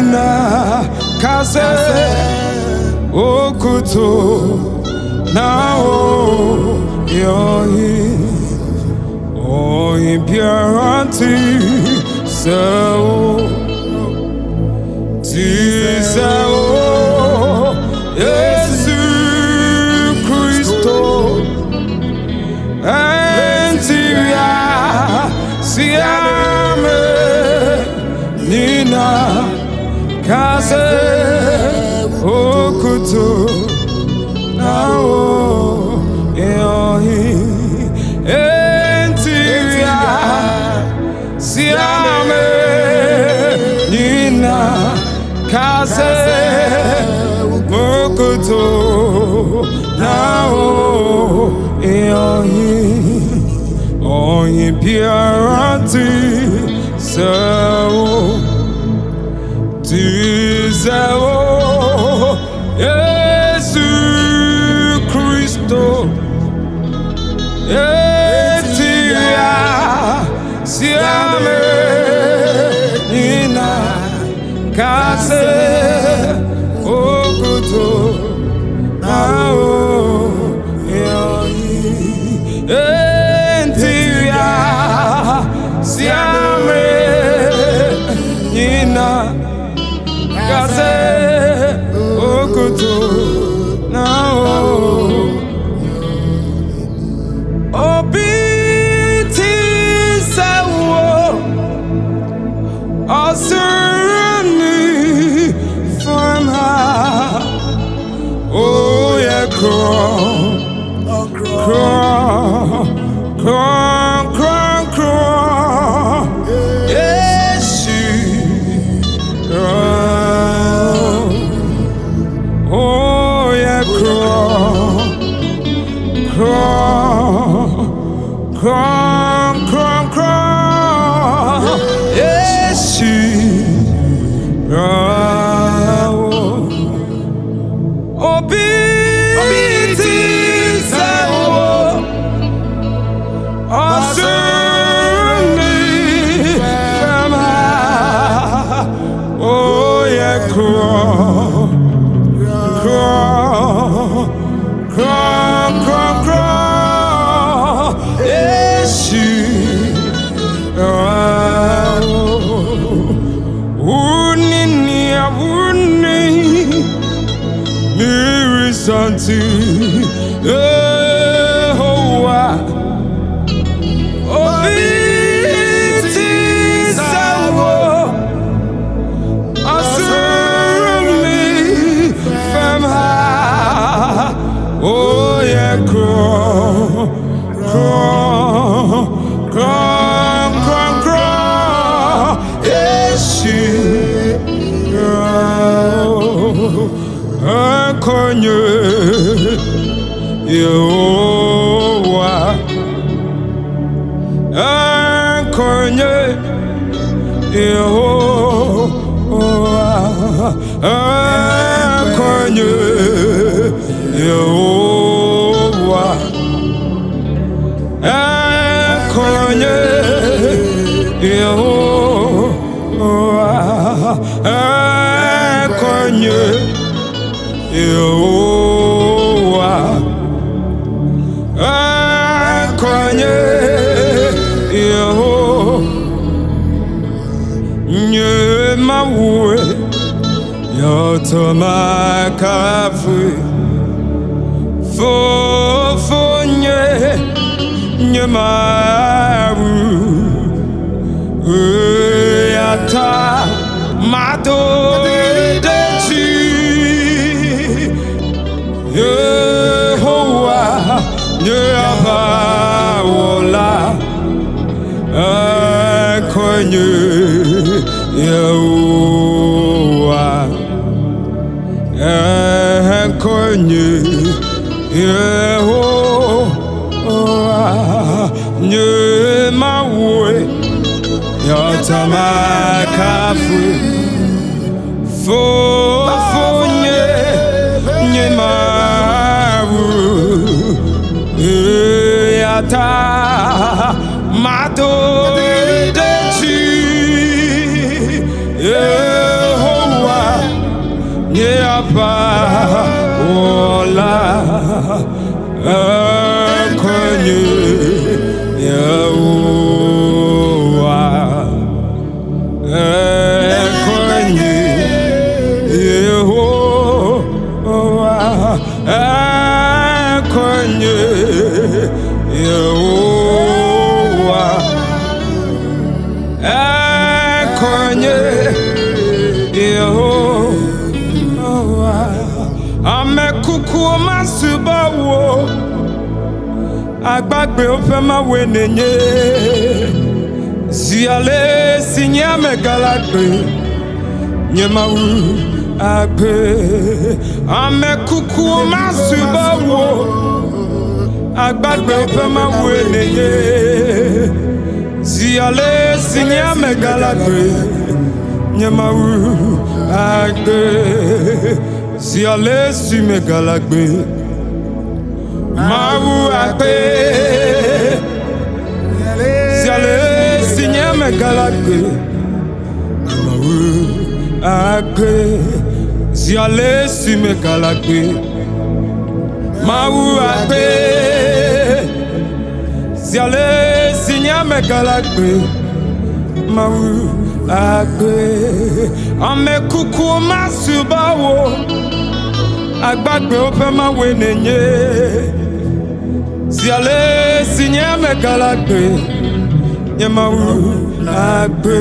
nina kase okuto na o yohi o impurity so Yesu Christo Antiria Siame Nina Kase Okuto Nao Eohi Antiria Siame Nina Kase Okuto Nao Eohi Oyin purity so Tizao Yesu Christo Etia Siame Nina Kase Okuto Nao Eohi Siame Nina Kase Okuto Nao Obiti Sawo Asurani from her Oh yeah Santi Yehovah Obiti Sawo Asurumi Femha Oh yeah Konye Yehovah Konye Yehovah Konye Yehovah Konye Yehovah Konye Yehovah Konye Yehovah Nye mawe Yotoma kafe Fofo nye maru Yata Mato Dechi Yehovah Yehovah Konye Yehovah Konye Yehovah Nyemawe Yatamakafu Fofonye Nyemawu Yata Mato Dechi Yehovah Yeapa Ola Akonye Yehowa Akonye Yehowa Akonye Yehowa Akonye Yehowa Amekuku masubawo Agbagbe ofe ma wenenye Ziale sinya megalagbe Nyemawu agbe Amekuku masubawo Agbagbe ofe ma wenenye Ziale sinya megalagbe Nyemawu agbe Ziale si megalagbe Mawu agbe Ziale si nye megalagbe Mawu agbe Ziale si megalagbe Mawu agbe Ziale si nye megalagbe Mawu agbe Amekuku masubawo Agbagbe ofe ma wenenye Ziale sinye megalagbe Nyemawu agbe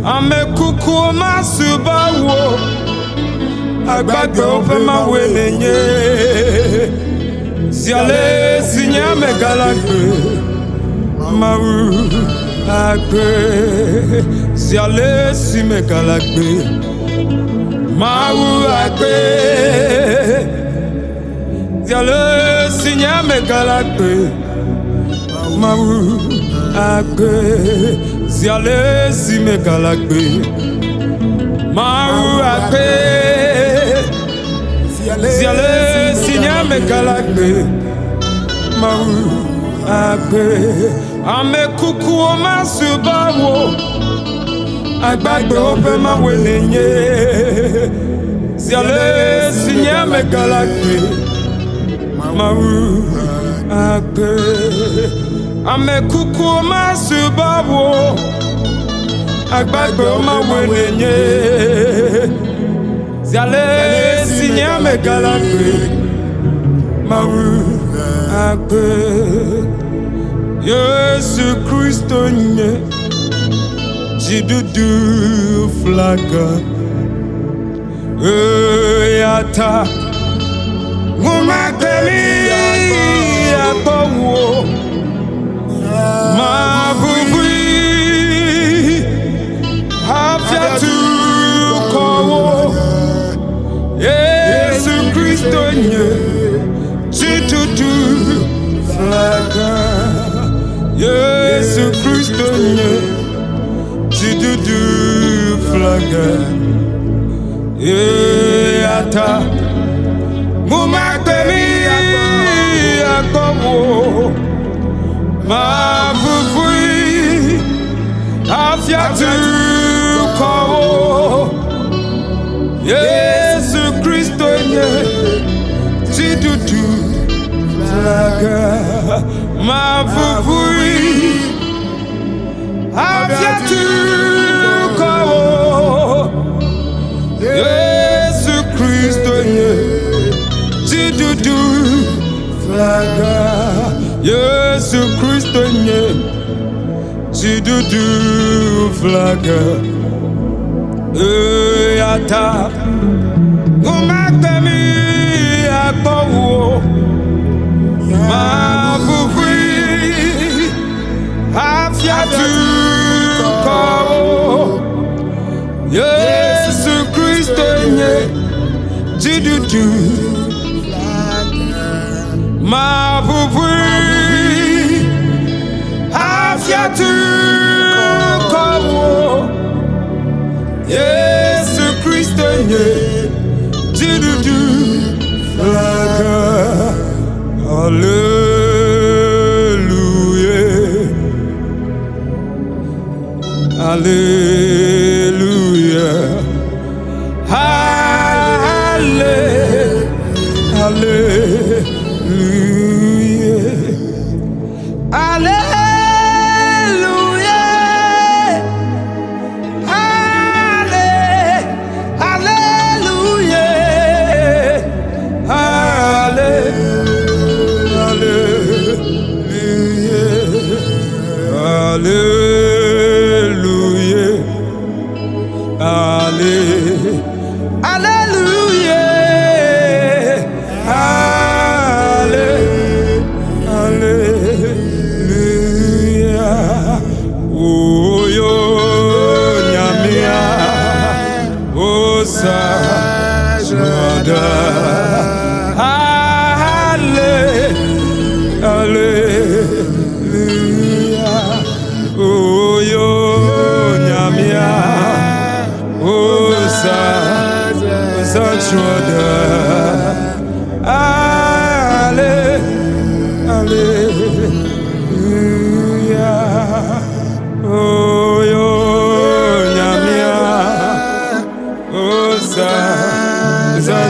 Amekuku masubawo Agbagbe ofe ma wenenye Ziale sinye megalagbe Mawu agbe Ziale si megalagbe Mawu agbe Ziale sinye megalagbe Mawu agbe Ziale si megalagbe Mawu agbe Ziale sinye megalagbe Mawu agbe Amekuku masubawo Agbagbe ofe ma wenenye Ziale sinye megalagbe Mawu agbe Amekuku masubawo Agbagbe ma wenenye Ziale sinye megalagbe Mawu agbe Yesu Kristo nye Jidudu flaga Yata Mumakeli Yakowo Mabubui Hafiatu Kowo Yesu Kristo nye Jidudu flaga Yesu Kristo nye Jidudu flaga Yata Mumakeli Yakowo Mabubui Afiatu Kowo Yesu Kristo nye Jidudu flaga Mabubui Afiatu Kowo Yesu Kristo nye Jidudu flaga Yesu Kristo nye Jidudu flaga Yata Mumakeli Yakowo Mabubui Afiatu Kowo Yesu Kristo nye Jidudu Mabubui Afiatu Kowo Yesu Kristo nye Jidudu flaga Hallelujah Hallelujah Hallelujah Sajada. Hallelujah. Oh yo nyamia. Oh Sajada. Hallelujah. Oh yo nyamia. Oh Sajada.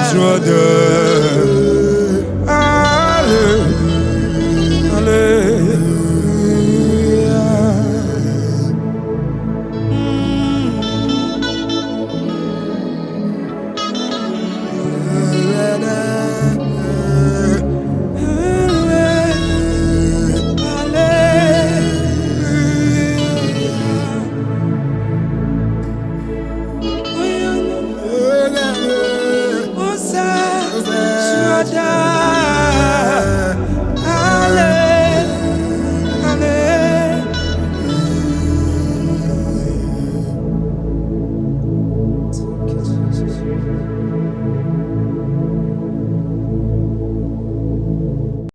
Sajada.